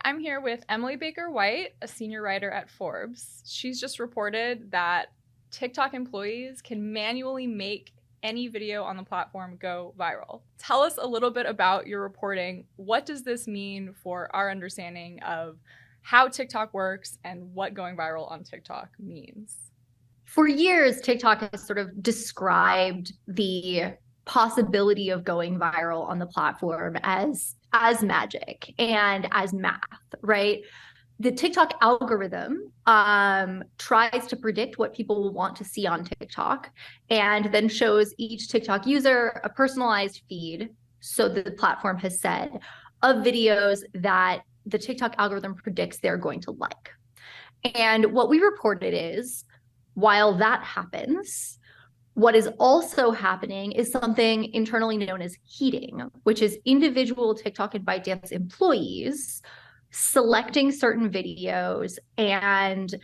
I'm here with Emily Baker White, a senior writer at Forbes. She's just reported that TikTok employees can manually make any video on the platform go viral. Tell us a little bit about your reporting. What does this mean for our understanding of how TikTok works and what going viral on TikTok means? For years, TikTok has sort of described the possibility of going viral on the platform as magic and as math, right? The TikTok algorithm tries to predict what people will want to see on TikTok and then shows each TikTok user a personalized feed. So the platform has said of videos that the TikTok algorithm predicts they're going to like. And what we reported is while that happens, what is also happening is something internally known as heating, which is individual TikTok and ByteDance employees selecting certain videos and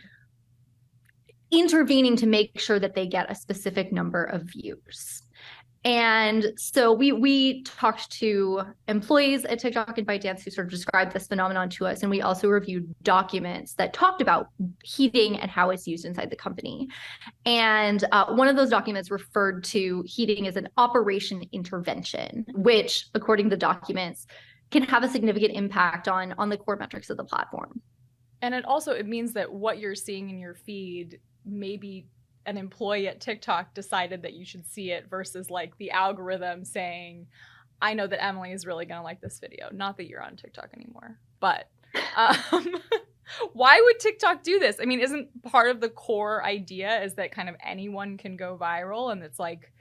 intervening to make sure that they get a specific number of views. And so we talked to employees at TikTok and ByteDance who sort of described this phenomenon to us. And we also reviewed documents that talked about heating and how it's used inside the company. And one of those documents referred to heating as an operation intervention, which, according to the documents, can have a significant impact on the core metrics of the platform. And it means that what you're seeing in your feed, maybe an employee at TikTok decided that you should see it versus like the algorithm saying, I know that Emily is really going to like this video. Not that you're on TikTok anymore, but why would TikTok do this? I mean, isn't part of the core idea is that kind of anyone can go viral and it's like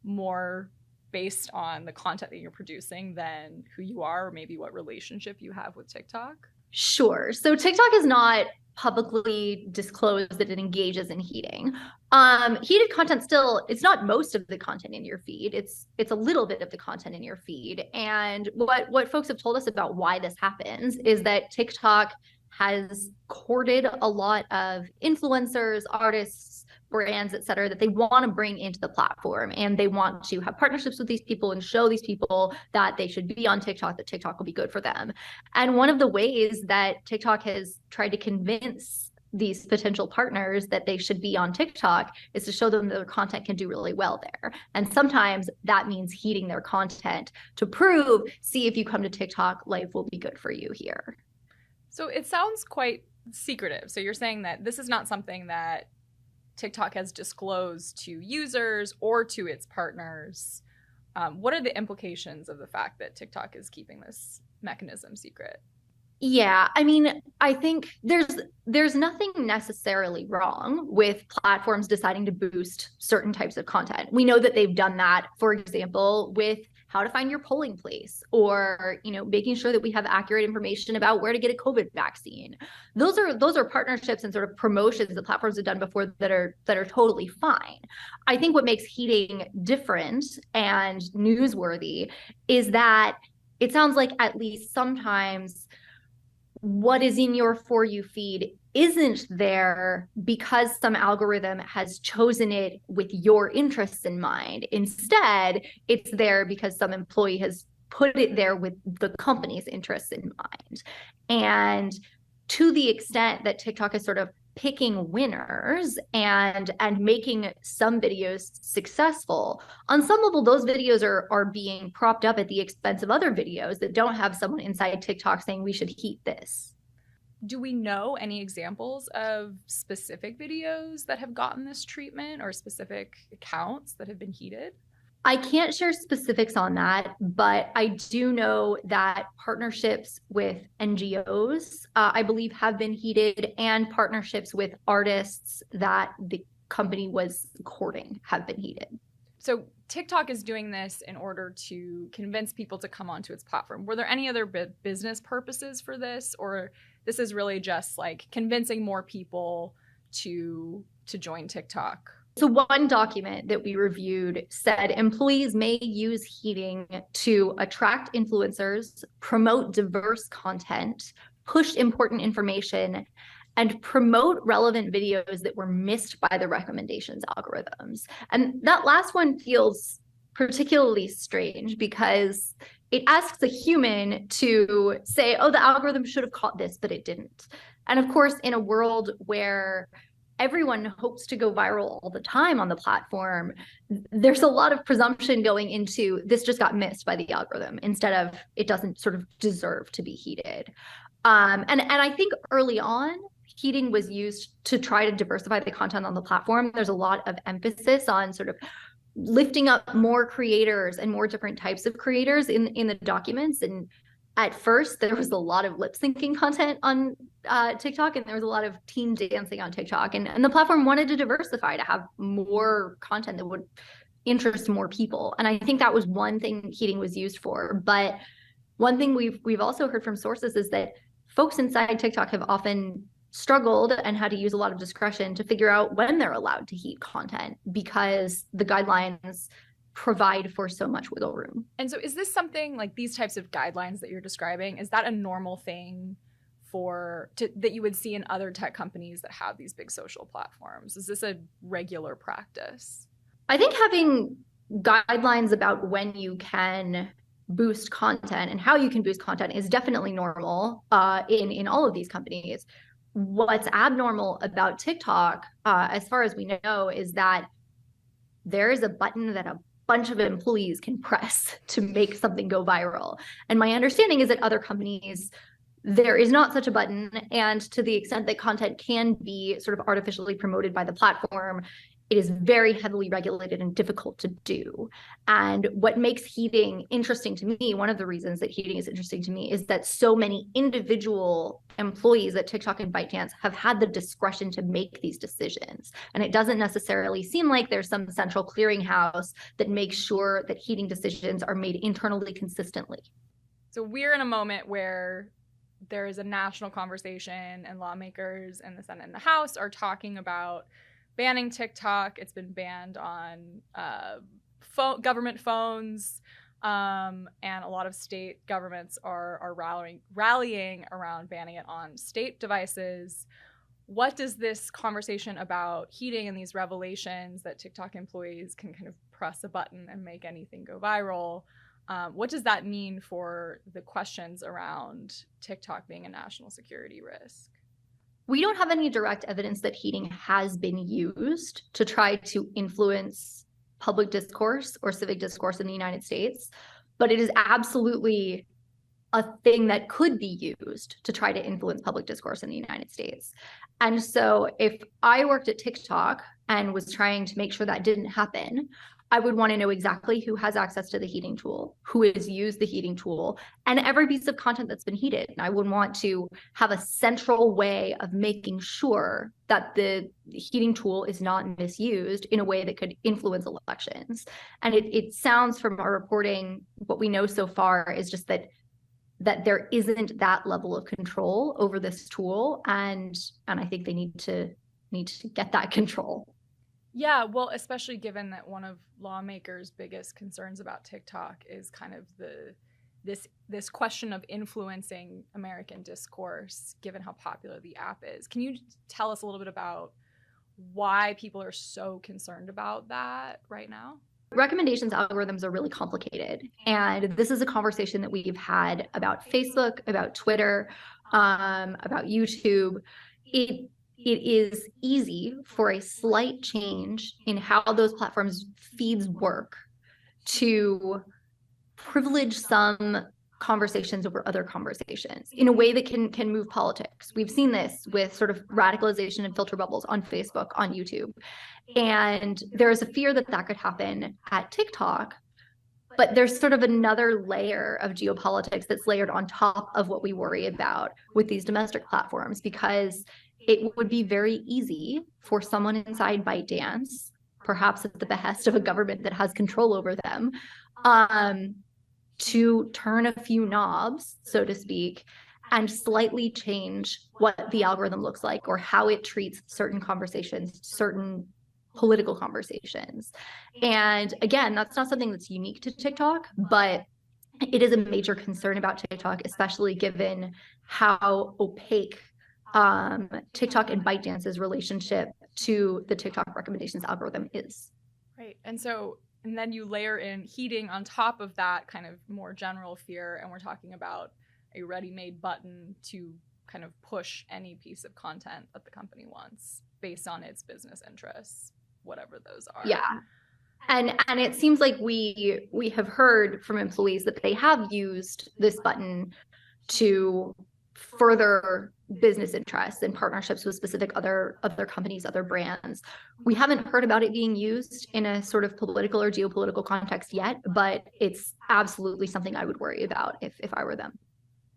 more based on the content that you're producing than who you are or maybe what relationship you have with TikTok? Sure. So TikTok has not publicly disclosed that it engages in heating. Heated content still, it's not most of the content in your feed. It's a little bit of the content in your feed. And what folks have told us about why this happens is that TikTok has courted a lot of influencers, artists, brands, et cetera, that they want to bring into the platform. And they want to have partnerships with these people and show these people that they should be on TikTok, that TikTok will be good for them. And one of the ways that TikTok has tried to convince these potential partners that they should be on TikTok is to show them that their content can do really well there. And sometimes that means heating their content to prove, see if you come to TikTok, life will be good for you here. So it sounds quite secretive. So you're saying that this is not something that TikTok has disclosed to users or to its partners. What are the implications of the fact that TikTok is keeping this mechanism secret? Yeah, I mean, I think there's nothing necessarily wrong with platforms deciding to boost certain types of content. We know that they've done that, for example, with how to find your polling place or, making sure that we have accurate information about where to get a COVID vaccine. Those are partnerships and sort of promotions that platforms have done before that are totally fine. I think what makes heating different and newsworthy is that it sounds like at least sometimes what is in your For You feed isn't there because some algorithm has chosen it with your interests in mind. Instead, it's there because some employee has put it there with the company's interests in mind. And to the extent that TikTok is sort of picking winners and making some videos successful, on some level, those videos are being propped up at the expense of other videos that don't have someone inside TikTok saying we should heat this. Do we know any examples of specific videos that have gotten this treatment or specific accounts that have been heated? I can't share specifics on that, but I do know that partnerships with NGOs, I believe, have been heated, and partnerships with artists that the company was courting have been heated. So TikTok is doing this in order to convince people to come onto its platform. Were there any other business purposes for this, or this is really just like convincing more people to join TikTok? So one document that we reviewed said employees may use heating to attract influencers, promote diverse content, push important information, and promote relevant videos that were missed by the recommendations algorithms. And that last one feels particularly strange because it asks a human to say, oh, the algorithm should have caught this, but it didn't. And of course, in a world where everyone hopes to go viral all the time on the platform, there's a lot of presumption going into this just got missed by the algorithm instead of it doesn't sort of deserve to be heated. And I think early on, heating was used to try to diversify the content on the platform. There's a lot of emphasis on sort of lifting up more creators and more different types of creators in the documents. And at first, there was a lot of lip syncing content on TikTok, and there was a lot of teen dancing on TikTok. And the platform wanted to diversify to have more content that would interest more people. And I think that was one thing heating was used for. But one thing we've also heard from sources is that folks inside TikTok have often struggled and had to use a lot of discretion to figure out when they're allowed to heat content because the guidelines provide for so much wiggle room. And so is this something like these types of guidelines that you're describing, is that a normal thing that you would see in other tech companies that have these big social platforms? Is this a regular practice? I think having guidelines about when you can boost content and how you can boost content is definitely normal in all of these companies. What's abnormal about TikTok, as far as we know, is that there is a button that a bunch of employees can press to make something go viral. And my understanding is that other companies, there is not such a button. And to the extent that content can be sort of artificially promoted by the platform, it is very heavily regulated and difficult to do. And what makes heating interesting to me, one of the reasons that heating is interesting to me, is that so many individual employees at TikTok and ByteDance have had the discretion to make these decisions. And it doesn't necessarily seem like there's some central clearinghouse that makes sure that heating decisions are made internally consistently. So we're in a moment where there is a national conversation and lawmakers in the Senate and the House are talking about banning TikTok. It's been banned on government phones, and a lot of state governments are rallying around banning it on state devices. What does this conversation about heating and these revelations that TikTok employees can kind of press a button and make anything go viral, what does that mean for the questions around TikTok being a national security risk? We don't have any direct evidence that heating has been used to try to influence public discourse or civic discourse in the United States, but it is absolutely a thing that could be used to try to influence public discourse in the United States. And so if I worked at TikTok and was trying to make sure that didn't happen, I would want to know exactly who has access to the heating tool, who has used the heating tool, and every piece of content that's been heated. And I would want to have a central way of making sure that the heating tool is not misused in a way that could influence elections. And it sounds from our reporting, what we know so far is just that there isn't that level of control over this tool. And I think they need to get that control. Yeah, well, especially given that one of lawmakers' biggest concerns about TikTok is kind of this question of influencing American discourse, given how popular the app is. Can you tell us a little bit about why people are so concerned about that right now? Recommendations algorithms are really complicated. And this is a conversation that we've had about Facebook, about Twitter, about YouTube. It is easy for a slight change in how those platforms' feeds work to privilege some conversations over other conversations in a way that can move politics. We've seen this with sort of radicalization and filter bubbles on Facebook, on YouTube. And there's a fear that could happen at TikTok. But there's sort of another layer of geopolitics that's layered on top of what we worry about with these domestic platforms, because it would be very easy for someone inside ByteDance, perhaps at the behest of a government that has control over them, to turn a few knobs, so to speak, and slightly change what the algorithm looks like or how it treats certain conversations, certain political conversations. And again, that's not something that's unique to TikTok, but it is a major concern about TikTok, especially given how opaque TikTok and ByteDance's relationship to the TikTok recommendations algorithm is. Right. And so And then you layer in heating on top of that kind of more general fear, and we're talking about a ready-made button to kind of push any piece of content that the company wants based on its business interests, whatever those are. Yeah. And it seems like we have heard from employees that they have used this button to further business interests and partnerships with specific other companies, other brands. We haven't heard about it being used in a sort of political or geopolitical context yet, but it's absolutely something I would worry about if I were them.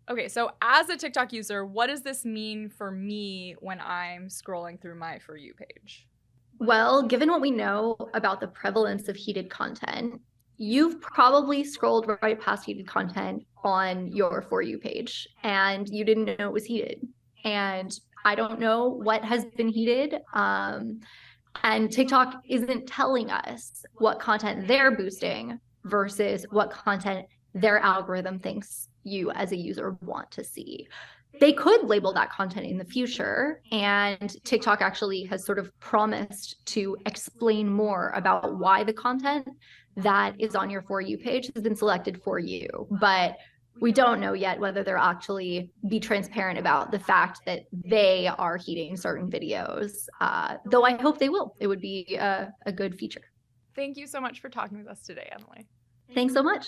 Okay, so as a TikTok user, what does this mean for me when I'm scrolling through my For You page? Well, given what we know about the prevalence of heated content, you've probably scrolled right past heated content on your For You page and you didn't know it was heated. And I don't know what has been heated. And TikTok isn't telling us what content they're boosting versus what content their algorithm thinks you as a user want to see. They could label that content in the future, and TikTok actually has sort of promised to explain more about why the content that is on your For You page has been selected for you. But we don't know yet whether they'll actually be transparent about the fact that they are heating certain videos, though I hope they will. It would be a good feature. Thank you so much for talking with us today, Emily. Thanks so much.